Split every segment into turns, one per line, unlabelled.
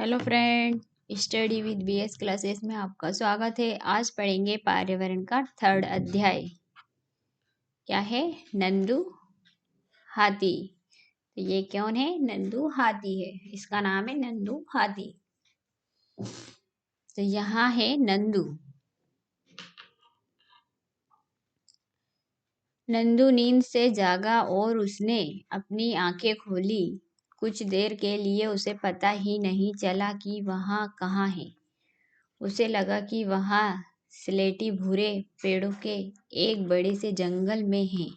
Hello friend, study with BS classes में आपका स्वागत है। आज पढ़ेंगे पर्यावरण का थर्ड अध्याय। क्या है? नंदू हाथी। तो ये कौन है? नंदू हाथी है। इसका नाम है नंदू हाथी। तो यहाँ है नंदू। नंदू नींद से जागा और उसने अपनी आंखें खोली। कुछ देर के लिए उसे पता ही नहीं चला कि वहाँ कहाँ है। उसे लगा कि वहाँ स्लेटी भूरे पेड़ों के एक बड़े से जंगल में है।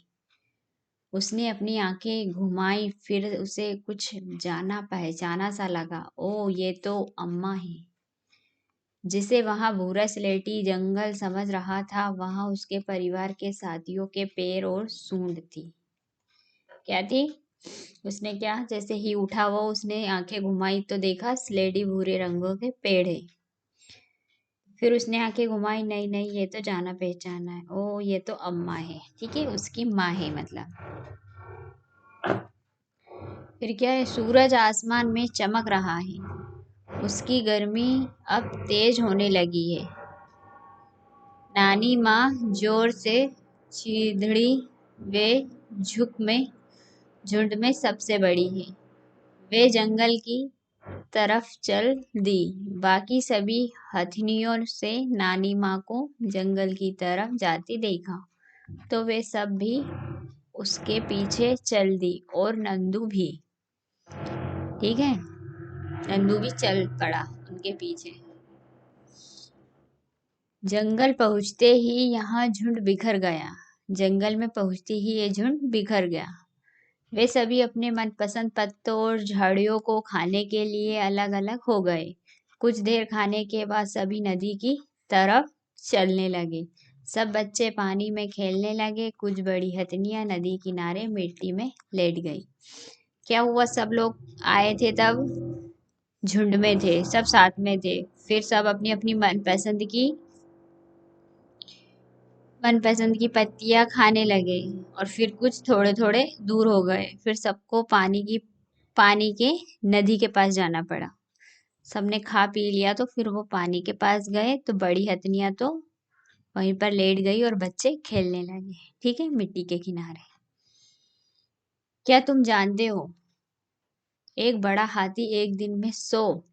उसने अपनी आंखें घुमाई, फिर उसे कुछ जाना पहचाना सा लगा। ओ, ये तो अम्मा है। जिसे वहाँ भूरा स्लेटी जंगल समझ रहा था, वहाँ उसके परिवार के साथियों के पैर और सूंड थी। क्या थी? उसने क्या, जैसे ही उठा वो उसने आंखें घुमाई तो देखा स्लेटी भूरे रंगों के पेड़ है। फिर उसने आंखें घुमाई, नहीं नहीं, ये तो जाना पहचाना है। ओ, ये तो अम्मा है। ठीक है, उसकी माँ है मतलब। फिर क्या है, सूरज आसमान में चमक रहा है। उसकी गर्मी अब तेज होने लगी है। नानी माँ जोर से चीधड़ी। वे झुंड में सबसे बड़ी है। वे जंगल की तरफ चल दी। बाकी सभी हथनियों से नानी माँ को जंगल की तरफ जाती देखा तो वे सब भी उसके पीछे चल दी, और नंदू भी। ठीक है, नंदू भी चल पड़ा उनके पीछे। जंगल पहुंचते ही यहाँ झुंड बिखर गया। जंगल में पहुंचते ही ये झुंड बिखर गया। वे सभी अपने मनपसंद पत्तों और झाड़ियों को खाने के लिए अलग अलग हो गए। कुछ देर खाने के बाद सभी नदी की तरफ चलने लगे। सब बच्चे पानी में खेलने लगे। कुछ बड़ी हथनियां नदी किनारे मिट्टी में लेट गई। क्या हुआ, सब लोग आए थे तब झुंड में थे, सब साथ में थे। फिर सब अपनी अपनी मनपसंद की पत्तियां खाने लगे, और फिर कुछ थोड़े थोड़े दूर हो गए। फिर सबको पानी के नदी के पास जाना पड़ा। सबने खा पी लिया तो फिर वो पानी के पास गए, तो बड़ी हथनियां तो वहीं पर लेट गई और बच्चे खेलने लगे। ठीक है, मिट्टी के किनारे। क्या तुम जानते हो, एक बड़ा हाथी एक दिन में 100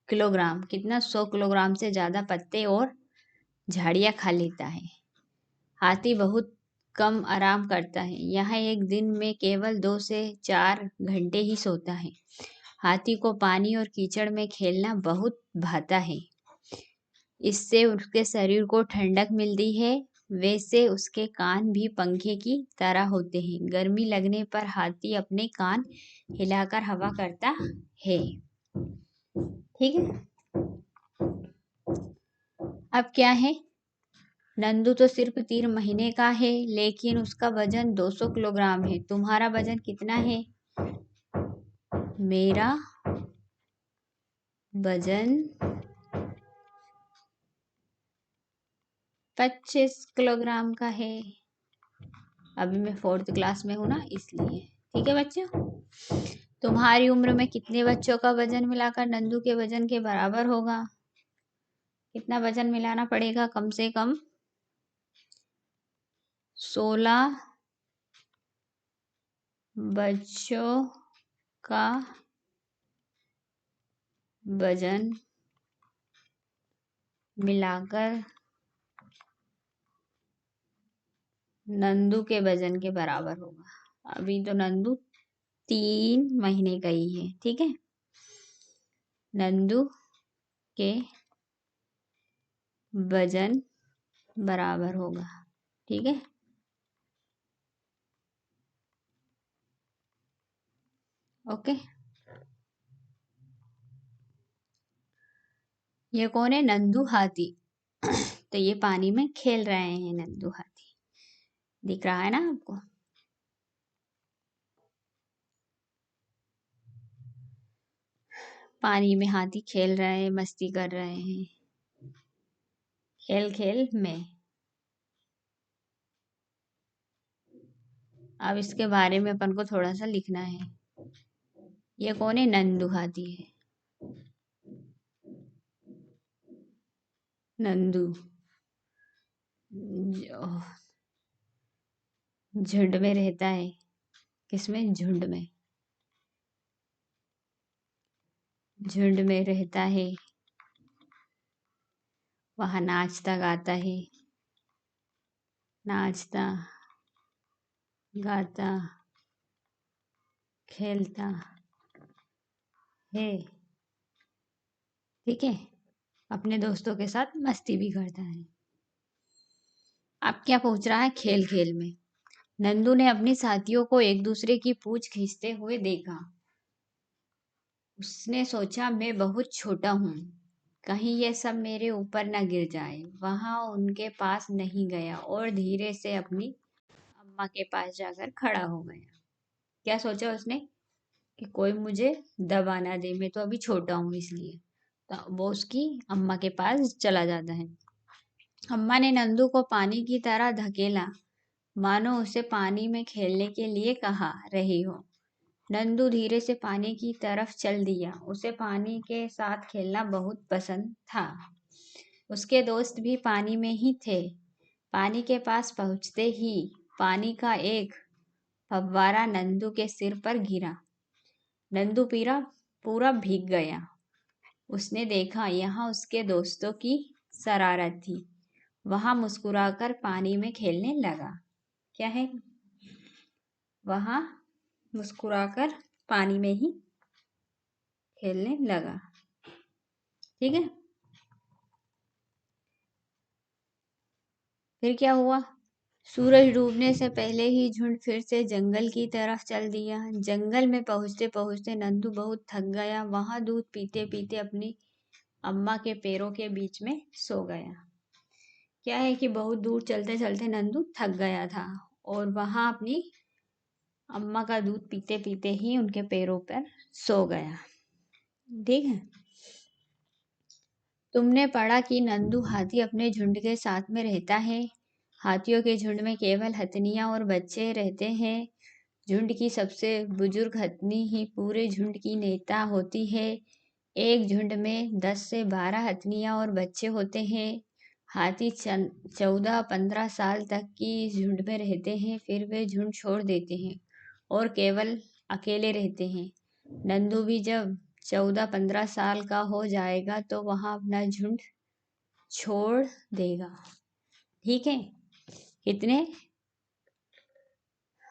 किलोग्राम, कितना, 100 किलोग्राम से ज्यादा पत्ते और झाड़ियां खा लेता है। हाथी बहुत कम आराम करता है। यहाँ एक दिन में केवल 2 से 4 घंटे ही सोता है। हाथी को पानी और कीचड़ में खेलना बहुत भाता है। इससे उसके शरीर को ठंडक मिलती है। वैसे उसके कान भी पंखे की तरह होते हैं। गर्मी लगने पर हाथी अपने कान हिलाकर हवा करता है। ठीक है, अब क्या है, नंदू तो सिर्फ 3 महीने का है, लेकिन उसका वजन 200 किलोग्राम है। तुम्हारा वजन कितना है? मेरा वजन 25 किलोग्राम का है। अभी मैं 4th क्लास में हूँ ना, इसलिए। ठीक है बच्चों, तुम्हारी उम्र में कितने बच्चों का वजन मिलाकर नंदू के वजन के बराबर होगा? कितना वजन मिलाना पड़ेगा? कम से कम 16 बच्चों का वजन मिलाकर नंदू के वजन के बराबर होगा। अभी तो नंदू 3 महीने का ही है। ठीक है, नंदू के वजन बराबर होगा। ठीक है, ओके। ये कौन है? नंदू हाथी। तो ये पानी में खेल रहे हैं नंदू हाथी। दिख रहा है ना आपको? पानी में हाथी खेल रहे हैं, मस्ती कर रहे हैं, खेल खेल में। अब इसके बारे में अपन को थोड़ा सा लिखना है। ये कौन है? नंदू हाथी है। नंदू झुंड में रहता है। किसमें? झुंड में। झुंड में रहता है, वहाँ नाचता गाता है। नाचता गाता खेलता है। ठीक है। अपने दोस्तों के साथ मस्ती भी करता है। अब क्या पूछ रहा है? खेल खेल में नंदू ने अपने साथियों को एक दूसरे की पूंछ खींचते हुए देखा। उसने सोचा, मैं बहुत छोटा हूँ, कहीं ये सब मेरे ऊपर न गिर जाए। वहां उनके पास नहीं गया और धीरे से अपनी अम्मा के पास जाकर खड़ा हो गया। क्या सोचा उसने? कि कोई मुझे दबा ना दे, मैं तो अभी छोटा हूँ इसलिए। तो वो उसकी अम्मा के पास चला जाता है। अम्मा ने नंदू को पानी की तरह धकेला, मानो उसे पानी में खेलने के लिए कहा रही हो। नंदू धीरे से पानी की तरफ चल दिया। उसे पानी के साथ खेलना बहुत पसंद था। उसके दोस्त भी पानी में ही थे। पानी के पास पहुंचते ही पानी का एक फव्वारा नंदू के सिर पर गिरा। नंदू पीरा पूरा भीग गया। उसने देखा, यहाँ उसके दोस्तों की शरारत थी। वहां मुस्कुराकर पानी में खेलने लगा। क्या है? वहां मुस्कुराकर पानी में ही खेलने लगा। ठीक है। फिर क्या हुआ? सूरज डूबने से पहले ही झुंड फिर से जंगल की तरफ चल दिया। जंगल में पहुंचते पहुंचते नंदू बहुत थक गया। वहां दूध पीते पीते अपनी अम्मा के पैरों के बीच में सो गया। क्या है कि बहुत दूर चलते चलते नंदू थक गया था और वहां अपनी अम्मा का दूध पीते पीते ही उनके पैरों पर सो गया। ठीक है। तुमने पढ़ा कि नंदू हाथी अपने झुंड के साथ में रहता है। हाथियों के झुंड में केवल हथनियां और बच्चे रहते हैं। झुंड की सबसे बुजुर्ग हथनी ही पूरे झुंड की नेता होती है। एक झुंड में 10 से 12 हथनियां और बच्चे होते हैं। हाथी 14-15 साल तक की झुंड में रहते हैं, फिर वे झुंड छोड़ देते हैं और केवल अकेले रहते हैं। नंदू भी जब 14-15 साल का हो जाएगा तो वहां अपना झुंड छोड़ देगा। ठीक है। कितने?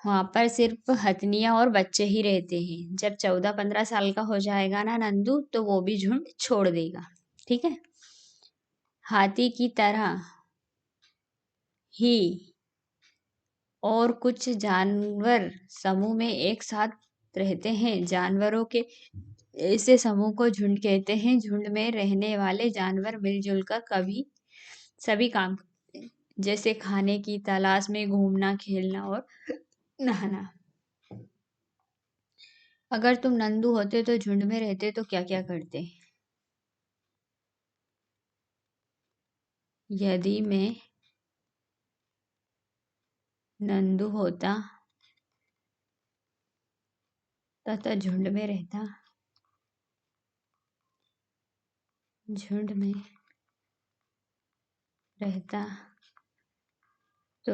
वहां पर सिर्फ हथनियां और बच्चे ही रहते हैं। जब 14-15 साल का हो जाएगा ना नंदू, तो वो भी झुंड छोड़ देगा। ठीक है। हाथी की तरह ही और कुछ जानवर समूह में एक साथ रहते हैं। जानवरों के ऐसे समूह को झुंड कहते हैं। झुंड में रहने वाले जानवर मिलजुल कर कभी सभी काम करते हैं, जैसे खाने की तलाश में घूमना, खेलना और नहाना। अगर तुम नंदू होते तो झुंड में रहते तो क्या क्या करते? यदि मैं नंदू होता तो झुंड में रहता। झुंड में रहता तो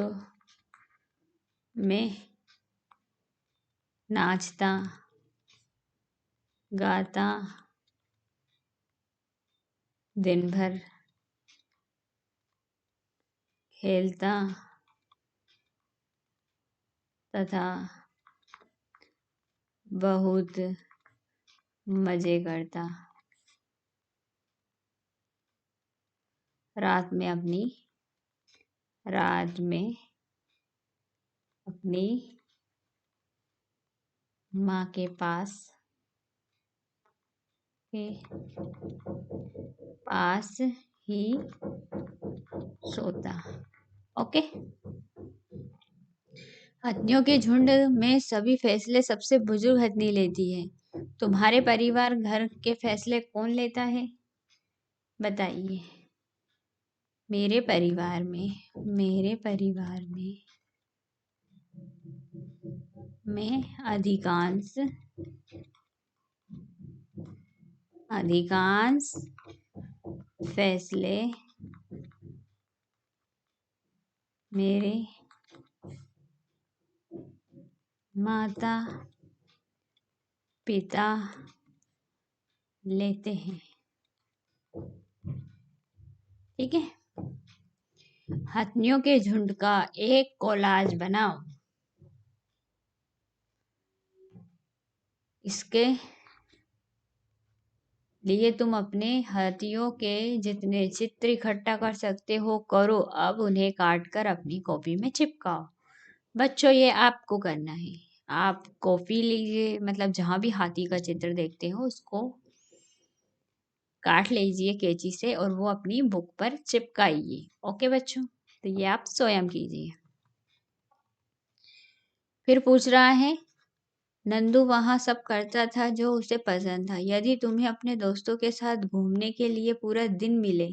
मैं नाचता गाता दिन भर, खेलता तथा बहुत मजे करता। रात में अपनी माँ के के पास ही सोता। ओके। हथनियों के झुंड में सभी फैसले सबसे बुजुर्ग हथनी लेती है। तुम्हारे परिवार घर के फैसले कौन लेता है? बताइए। मेरे परिवार में मैं अधिकांश फैसले मेरे माता पिता लेते हैं। ठीक है। हाथियों के झुंड का एक कोलाज बनाओ। इसके लिए तुम अपने हाथियों के जितने चित्र इकट्ठा कर सकते हो करो। अब उन्हें काट कर अपनी कॉपी में चिपकाओ। बच्चों, ये आपको करना है। आप कॉपी लीजिए, मतलब जहां भी हाथी का चित्र देखते हो उसको काट लीजिए कैंची से और वो अपनी बुक पर चिपकाइए। ओके बच्चों, तो ये आप स्वयं कीजिए। फिर पूछ रहा है, नंदू वहाँ सब करता था जो उसे पसंद था। यदि तुम्हें अपने दोस्तों के साथ घूमने के लिए पूरा दिन मिले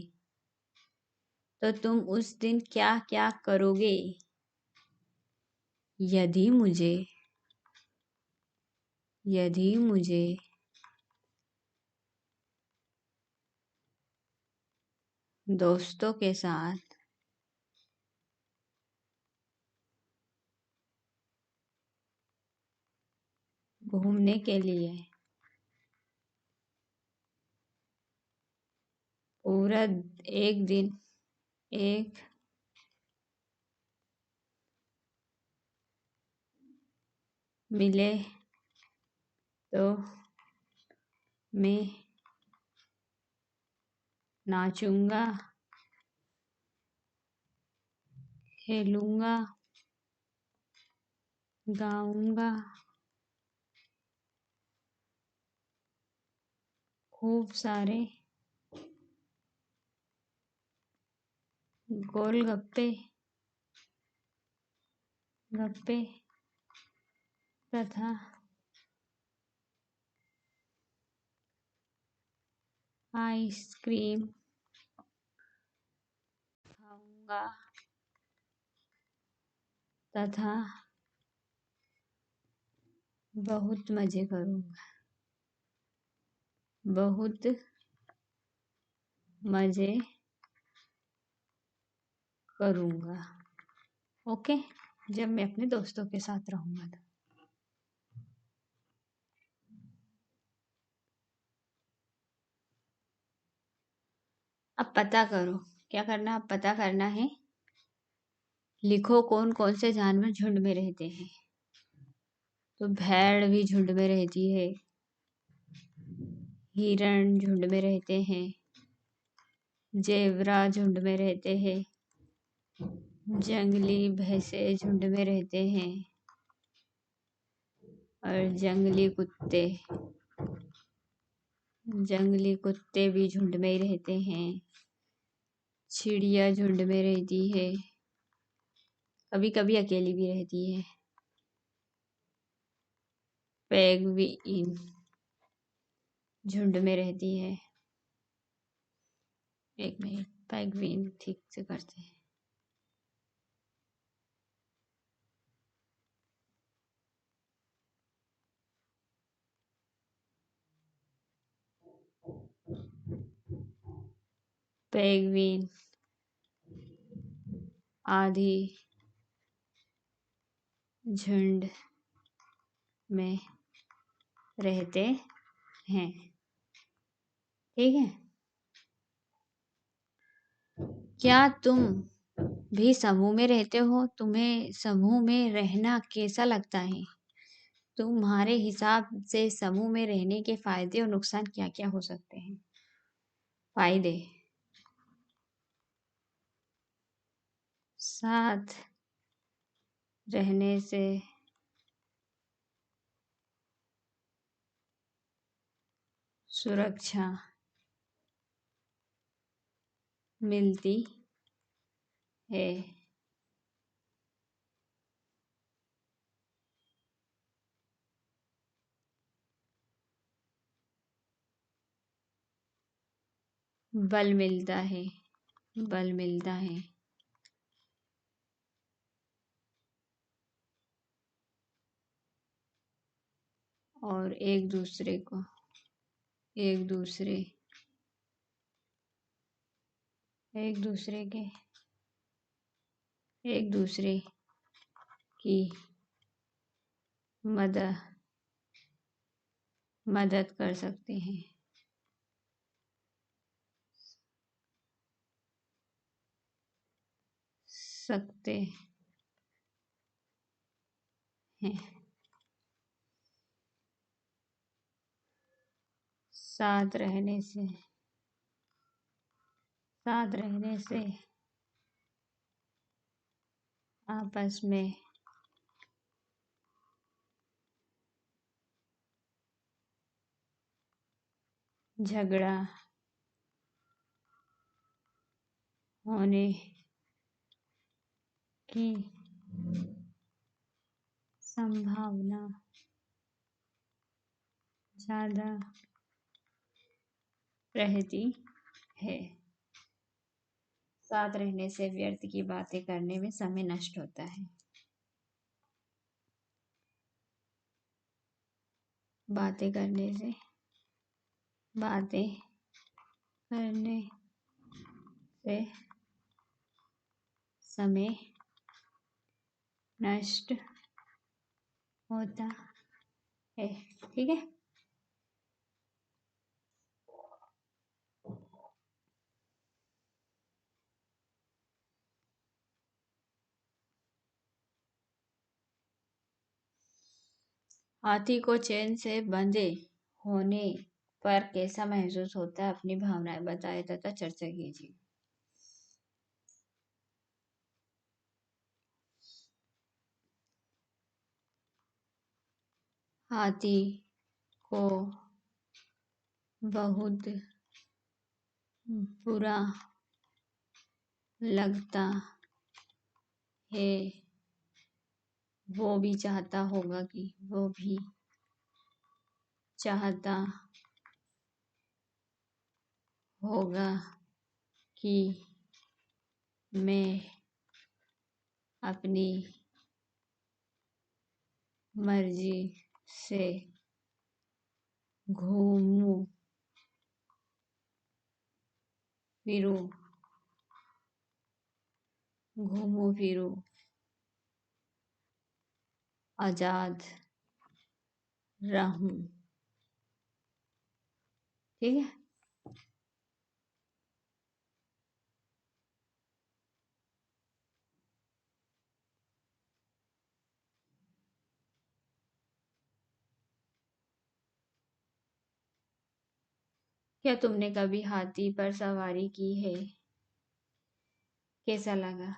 तो तुम उस दिन क्या क्या करोगे? यदि मुझे यदि मुझे दोस्तों के साथ घूमने के लिए पूरा एक दिन एक मिले तो मैं नाचूंगा, खेलूंगा, गाऊंगा, खूब सारे गोलगप्पे गप्पे तथा आइसक्रीम खाऊंगा तथा बहुत मजे करूंगा। बहुत मजे करूंगा। ओके, जब मैं अपने दोस्तों के साथ रहूंगा तो। अब पता करो, क्या करना, अब पता करना है। लिखो कौन कौन से जानवर झुंड में रहते हैं। तो भेड़ भी झुंड में रहती है, हिरण झुंड में रहते हैं, जेबरा झुंड में रहते हैं, जंगली भैंसे झुंड में रहते हैं और जंगली कुत्ते भी झुंड में ही रहते हैं। चिड़िया झुंड में रहती है, कभी कभी अकेली भी रहती है। पेंगुइन झुंड में रहती है। एक मिनट, पेंगुइन ठीक से करते हैं। पेंगुइन आधी झुंड में रहते हैं। ठीक है। क्या तुम भी समूह में रहते हो? तुम्हें समूह में रहना कैसा लगता है? तुम्हारे हिसाब से समूह में रहने के फायदे और नुकसान क्या क्या हो सकते हैं? फायदे, साथ रहने से सुरक्षा मिलती है, बल मिलता है, बल मिलता है, और एक दूसरे को एक दूसरे एक दूसरे के एक दूसरे की मदद मदद कर सकते हैं। सकते हैं। साथ रहने से आपस में झगड़ा होने की संभावना ज़्यादा रहती है। साथ रहने से व्यर्थ की बातें करने में समय नष्ट होता है। बातें करने से समय नष्ट होता है। ठीक है। हाथी को चैन से बंधे होने पर कैसा महसूस होता है? अपनी भावनाएं बताएं तथा चर्चा कीजिए। हाथी को बहुत बुरा लगता है। वो भी चाहता होगा कि मैं अपनी मर्जी से घूमूं फिरूं आजाद रहूं। ठीक है। क्या तुमने कभी हाथी पर सवारी की है? कैसा लगा?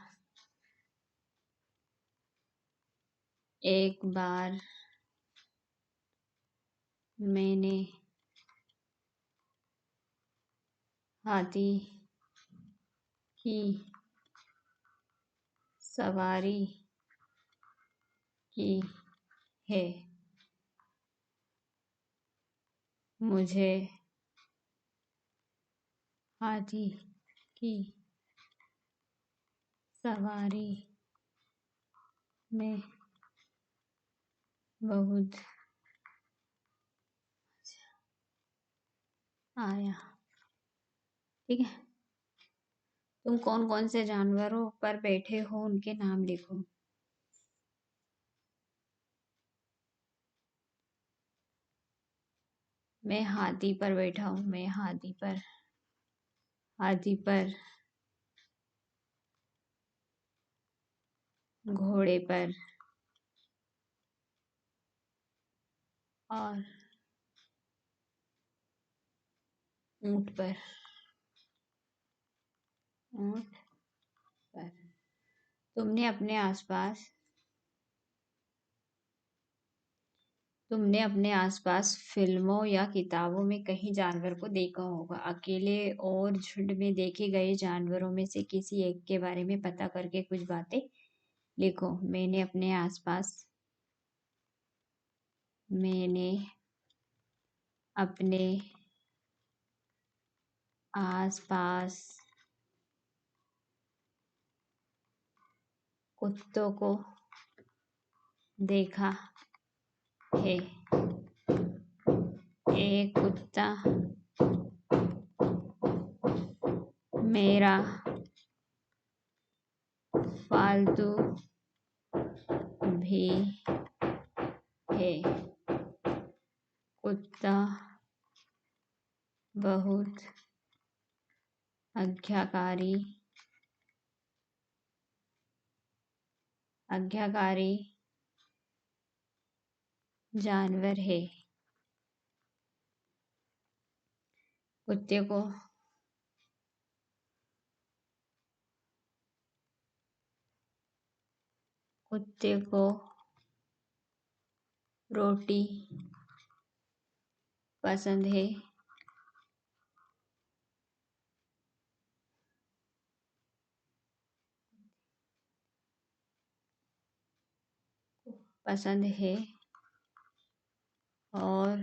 एक बार मैंने हाथी की सवारी की है। मुझे हाथी की सवारी में बहुत आया। ठीक है। तुम कौन कौन से जानवरों पर बैठे हो उनके नाम लिखो। मैं हाथी पर बैठा हूँ। मैं हाथी पर घोड़े पर और ऊंट पर तुमने अपने आसपास फिल्मों या किताबों में कहीं जानवर को देखा होगा। अकेले और झुंड में देखे गए जानवरों में से किसी एक के बारे में पता करके कुछ बातें लिखो। मैंने अपने आसपास कुत्तों को देखा है। एक कुत्ता मेरा फालतू भी है। कुत्ता बहुत आज्ञाकारी जानवर है। कुत्ते को रोटी पसंद है। और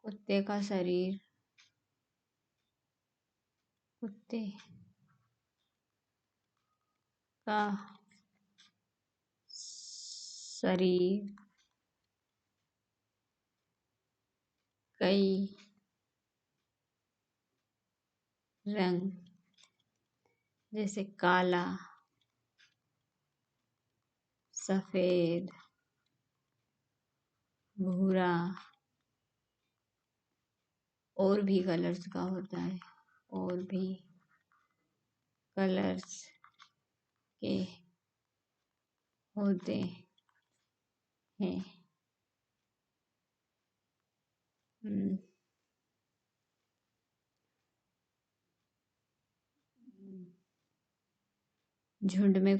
कुत्ते का शरीर कई रंग जैसे काला, सफेद, भूरा और भी कलर्स का होता है। और भी कलर्स के होते हैं। झुंड में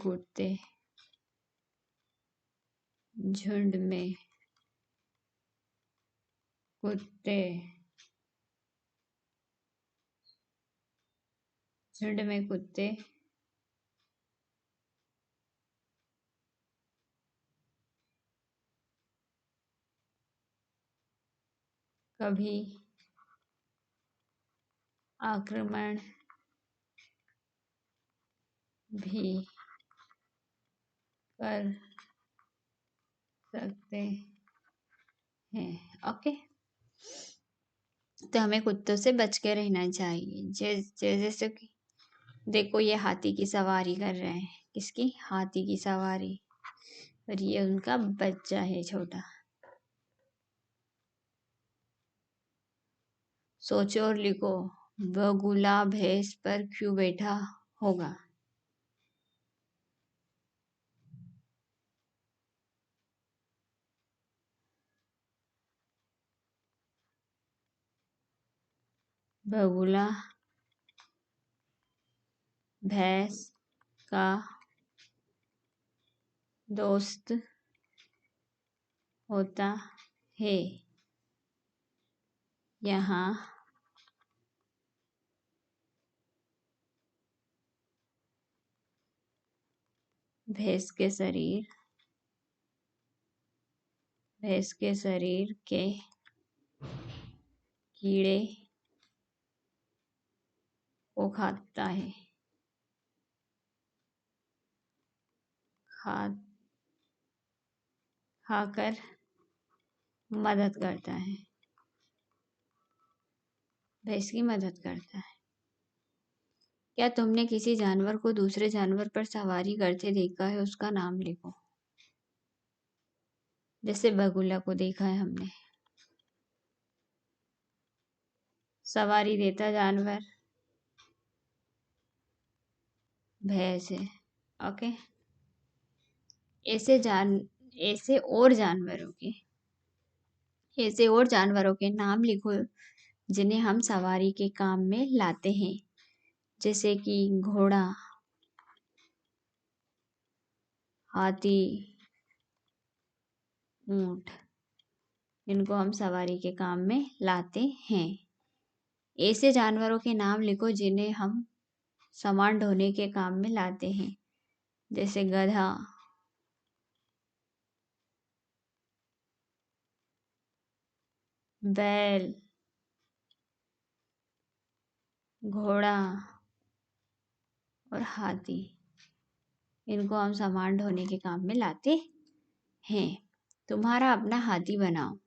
कूदते कभी आक्रमण भी कर सकते हैं। ओके, तो हमें कुत्तों से बच के रहना चाहिए। जैसे कि देखो, ये हाथी की सवारी कर रहे हैं। किसकी? हाथी की सवारी। और ये उनका बच्चा है छोटा। सोचो और लिखो, बगुला भैंस पर क्यों बैठा होगा? बगुला भैंस का दोस्त होता है। यहाँ भैंस के शरीर के कीड़े को खाकर मदद करता है। भैंस की मदद करता है। क्या तुमने किसी जानवर को दूसरे जानवर पर सवारी करते देखा है? उसका नाम लिखो। जैसे बगुला को देखा है हमने। सवारी देता जानवर भैंस है। ओके, ऐसे और जानवरों के नाम लिखो जिन्हें हम सवारी के काम में लाते हैं। जैसे कि घोड़ा, हाथी, ऊंट। इनको हम सवारी के काम में लाते हैं। ऐसे जानवरों के नाम लिखो जिन्हें हम सामान ढोने के काम में लाते हैं। जैसे गधा, बैल, घोड़ा और हाथी। इनको हम सामान ढोने के काम में लाते हैं। तुम्हारा अपना हाथी बनाओ।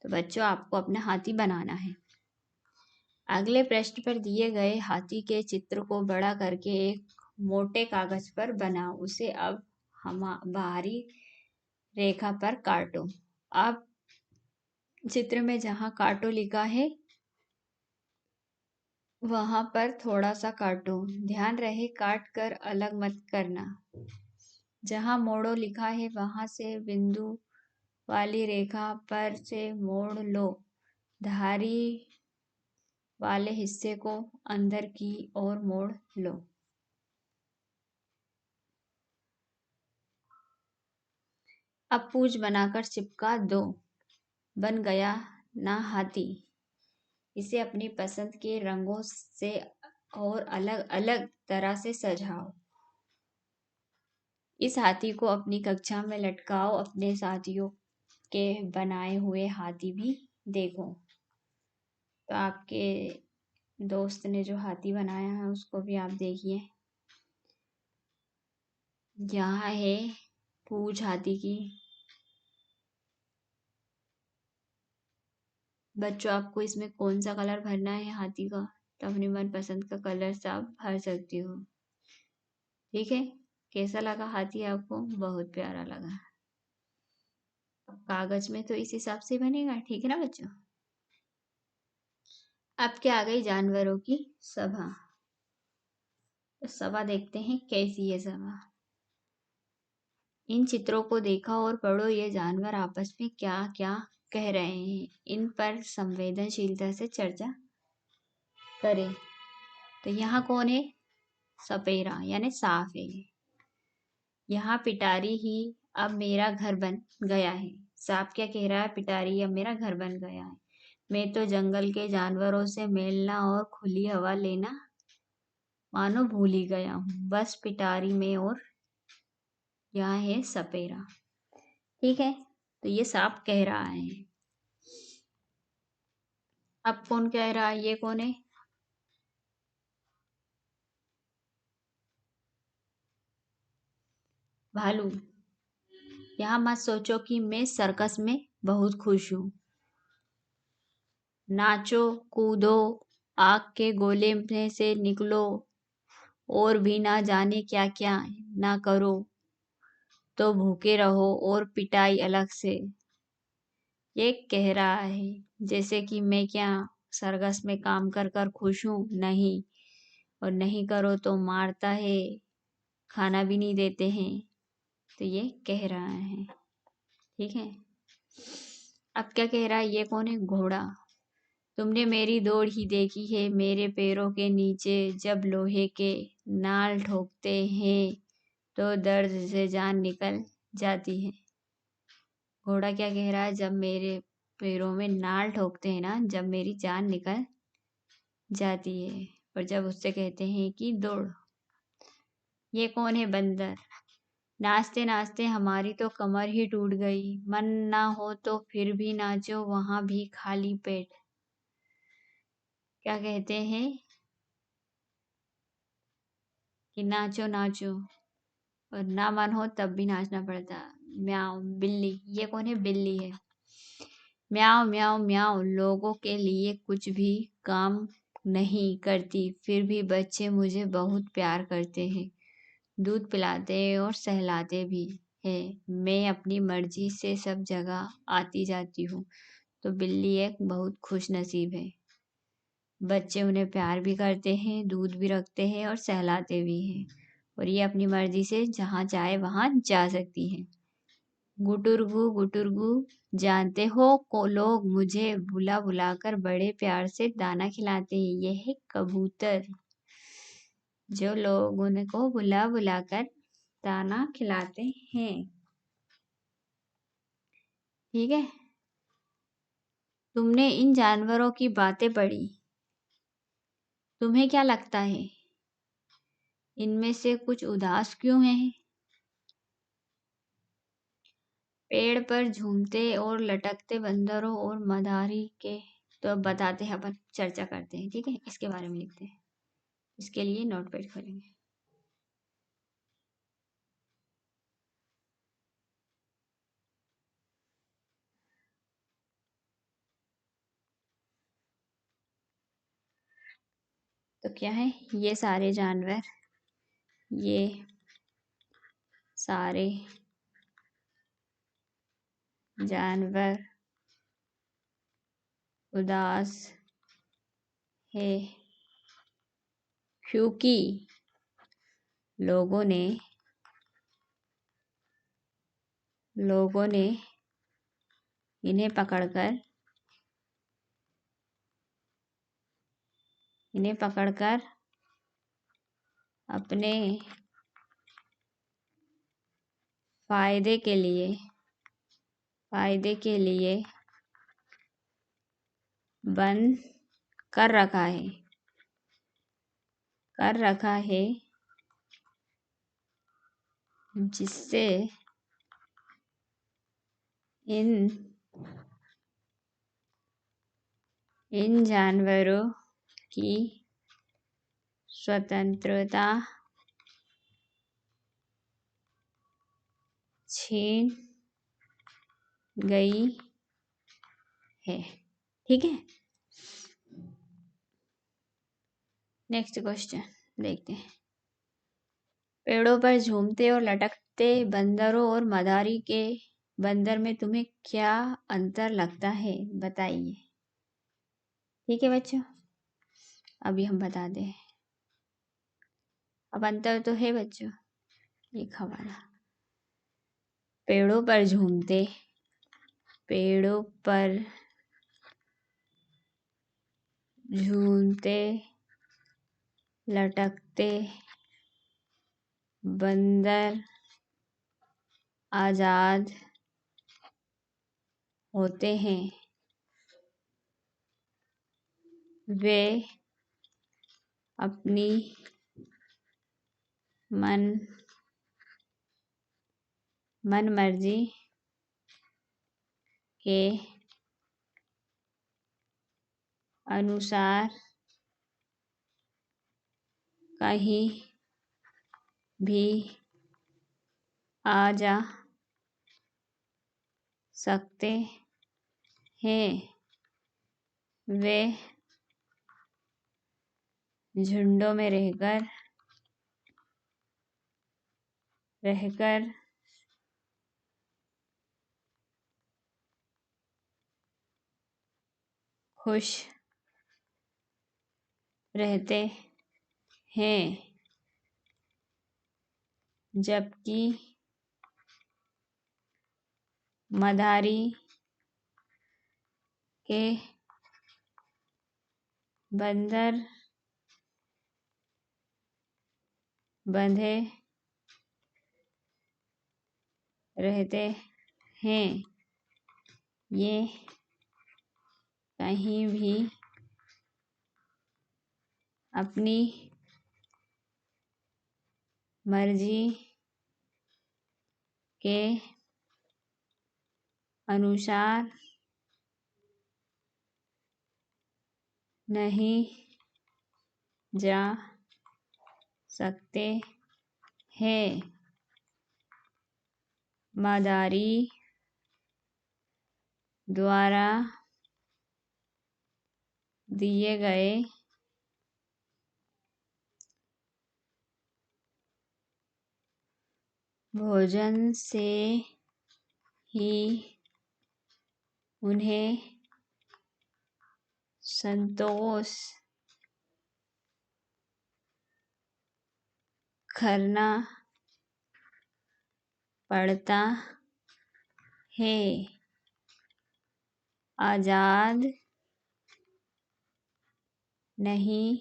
तो बच्चों, आपको अपना हाथी बनाना है। अगले प्रश्न पर दिए गए हाथी के चित्र को बड़ा करके एक मोटे कागज पर बनाओ, उसे अब हम बाहरी रेखा पर काटो। अब चित्र में जहां काटो लिखा है वहां पर थोड़ा सा काटो, ध्यान रहे काट कर अलग मत करना। जहां मोड़ो लिखा है वहां से बिंदु वाली रेखा पर से मोड़ लो, धारी वाले हिस्से को अंदर की ओर मोड़ लो। अब पूंछ बनाकर चिपका दो, बन गया ना हाथी। इसे अपनी पसंद के रंगों से और अलग अलग तरह से सजाओ। इस हाथी को अपनी कक्षा में लटकाओ, अपने साथियों के बनाए हुए हाथी भी देखो। तो आपके दोस्त ने जो हाथी बनाया है उसको भी आप देखिए। यहाँ है पूंछ हाथी की। बच्चों, आपको इसमें कौन सा कलर भरना है हाथी का, तो अपनी मनपसंद का कलर से आप भर सकती हो। ठीक है, कैसा लगा हाथी आपको? बहुत प्यारा लगा। कागज में तो इस हिसाब से बनेगा, ठीक है ना बच्चों? अब क्या आ गई जानवरों की सभा। तो सभा देखते हैं कैसी है सभा। इन चित्रों को देखा और पढ़ो, ये जानवर आपस में क्या क्या कह रहे हैं, इन पर संवेदनशीलता से चर्चा करें। तो यहाँ कौन है? सपेरा यानी सांप है। यहाँ पिटारी ही अब मेरा घर बन गया है। सांप क्या कह रहा है? पिटारी अब मेरा घर बन गया है। मैं तो जंगल के जानवरों से मिलना और खुली हवा लेना मानो भूल ही गया हूँ, बस पिटारी में। और यहाँ है सपेरा। ठीक है, तो ये सांप कह रहा है। अब कौन कह रहा है? ये कौन है? भालू। यहाँ मत सोचो कि मैं सर्कस में बहुत खुश हूँ। नाचो कूदो, आग के गोले में से निकलो, और भी ना जाने क्या क्या ना करो, तो भूखे रहो और पिटाई अलग से। ये कह रहा है जैसे कि मैं क्या सर्कस में काम कर कर खुश हूँ? नहीं, और नहीं करो तो मारता है, खाना भी नहीं देते हैं। तो ये कह रहा है। ठीक है, अब क्या कह रहा है? ये कौन है? घोड़ा। तुमने मेरी दौड़ ही देखी है, मेरे पैरों के नीचे जब लोहे के नाल ठोकते हैं तो दर्द से जान निकल जाती है। घोड़ा क्या कह रहा है? जब मेरे पैरों में नाल ठोकते हैं ना, जब मेरी जान निकल जाती है। और जब उससे कहते हैं कि दौड़। ये कौन है? बंदर। नाचते नाचते हमारी तो कमर ही टूट गई, मन ना हो तो फिर भी नाचो, वहां भी खाली पेट। क्या कहते हैं? कि नाचो नाचो, और ना मन हो तब भी नाचना पड़ता। म्याऊं। बिल्ली। ये कौन है? बिल्ली है। म्याऊं म्याऊं म्याऊं, लोगों के लिए कुछ भी काम नहीं करती, फिर भी बच्चे मुझे बहुत प्यार करते हैं, दूध पिलाते हैं और सहलाते भी है। मैं अपनी मर्जी से सब जगह आती जाती हूँ। तो बिल्ली एक बहुत खुश नसीब है। बच्चे उन्हें प्यार भी करते हैं, दूध भी रखते हैं और सहलाते भी हैं, और ये अपनी मर्जी से जहाँ चाहे वहाँ जा सकती है। गुटुरगु गुटुरगु, जानते हो को लोग मुझे बुला बुलाकर बड़े प्यार से दाना खिलाते हैं। ये है कबूतर, जो लोग उनको बुला बुलाकर दाना खिलाते हैं। ठीक है, तुमने इन जानवरों की बातें पढ़ी, तुम्हें क्या लगता है इनमें से कुछ उदास क्यों है? पेड़ पर झूमते और लटकते बंदरों और मदारी के, तो अब बताते हैं, अपन चर्चा करते हैं। ठीक है, इसके बारे में लिखते हैं। इसके लिए नोटपैड खोलेंगे। तो क्या है? ये सारे जानवर ये सारे जानवर उदास है क्योंकि लोगों ने इन्हें पकड़कर अपने फायदे के लिए बंद कर रखा है जिससे इन जानवरों की स्वतंत्रता छीन गई है। ठीक है, नेक्स्ट क्वेश्चन देखते हैं। पेड़ों पर झूमते और लटकते बंदरों और मदारी के बंदर में तुम्हें क्या अंतर लगता है, बताइए। ठीक है बच्चों, अभी हम बता दें। अब अंतर तो है बच्चों, लिखा वाला। पेड़ों पर झूमते लटकते बंदर आजाद होते हैं। वे अपनी मन मर्जी के अनुसार कहीं भी आ जा सकते हैं। वे झुंडों में रहकर खुश रहते हैं, जबकि मदारी के बंदर बंधे रहते हैं। ये कहीं भी अपनी मर्जी के अनुसार नहीं जा सकते हैं। मदारी द्वारा दिए गए भोजन से ही उन्हें संतोष करना पड़ता है। आजाद नहीं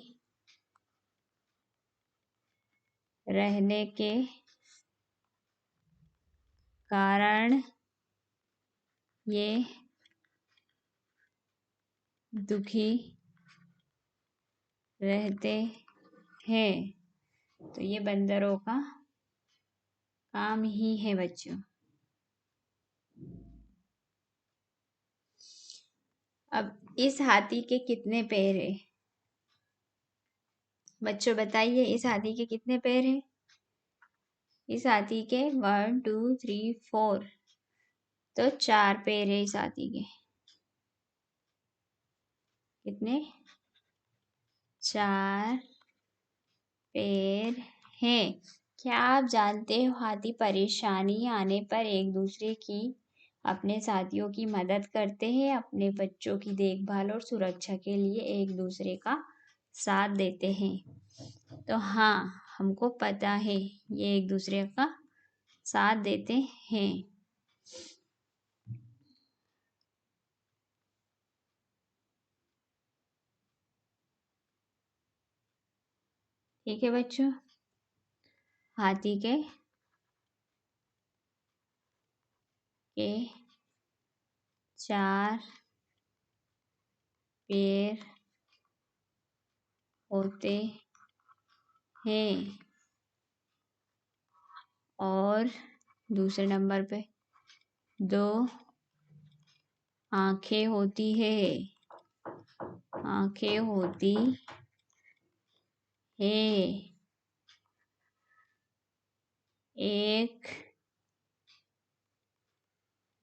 रहने के कारण ये दुखी रहते हैं। तो ये बंदरों का काम ही है बच्चों। अब इस हाथी के कितने पैर है बच्चों, बताइए। इस हाथी के कितने पैर हैं? इस हाथी के 1 2 3 4, तो 4 पैर है इस हाथी के। कितने? 4 पैर हैं। क्या आप जानते हो हाथी परेशानी आने पर एक दूसरे की अपने साथियों की मदद करते हैं, अपने बच्चों की देखभाल और सुरक्षा के लिए एक दूसरे का साथ देते हैं। तो हाँ, हमको पता है ये एक दूसरे का साथ देते हैं। ठीक है बच्चों, हाथी के 4 पैर होते हैं और दूसरे नंबर पे 2 आंखें होती है। आंखें होती है। एक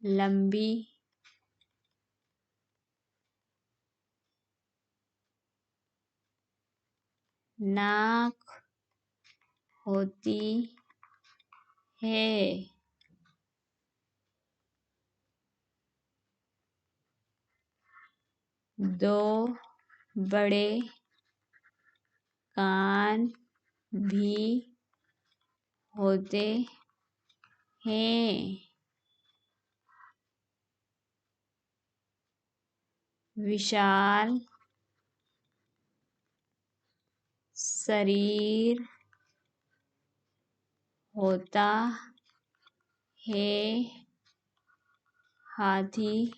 लंबी नाक होती है। 2 बड़े कान भी होते हैं। विशाल शरीर होता है। हाथी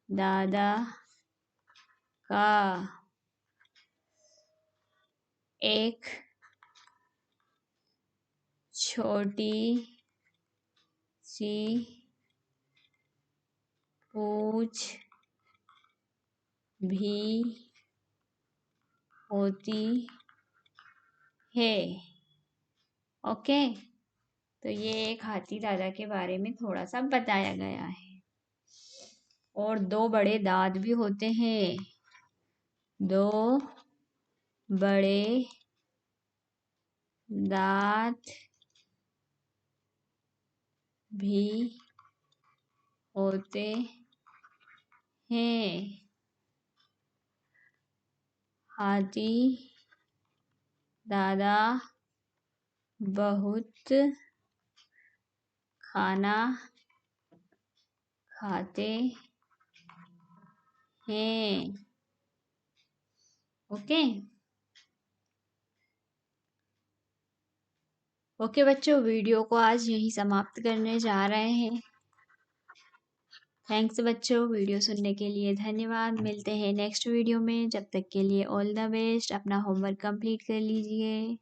दादा का एक छोटी सी पूंछ भी होती है। ओके, तो ये एक हाथी दादा के बारे में थोड़ा सा बताया गया है। और 2 बड़े दांत भी होते हैं। 2 बड़े दांत भी होते हैं। हाथी दादा बहुत खाना खाते हैं। ओके ओके बच्चों, वीडियो को आज यहीं समाप्त करने जा रहे हैं। थैंक्स बच्चों, वीडियो सुनने के लिए धन्यवाद। मिलते हैं नेक्स्ट वीडियो में। जब तक के लिए ऑल द बेस्ट। अपना होमवर्क कंप्लीट कर लीजिए।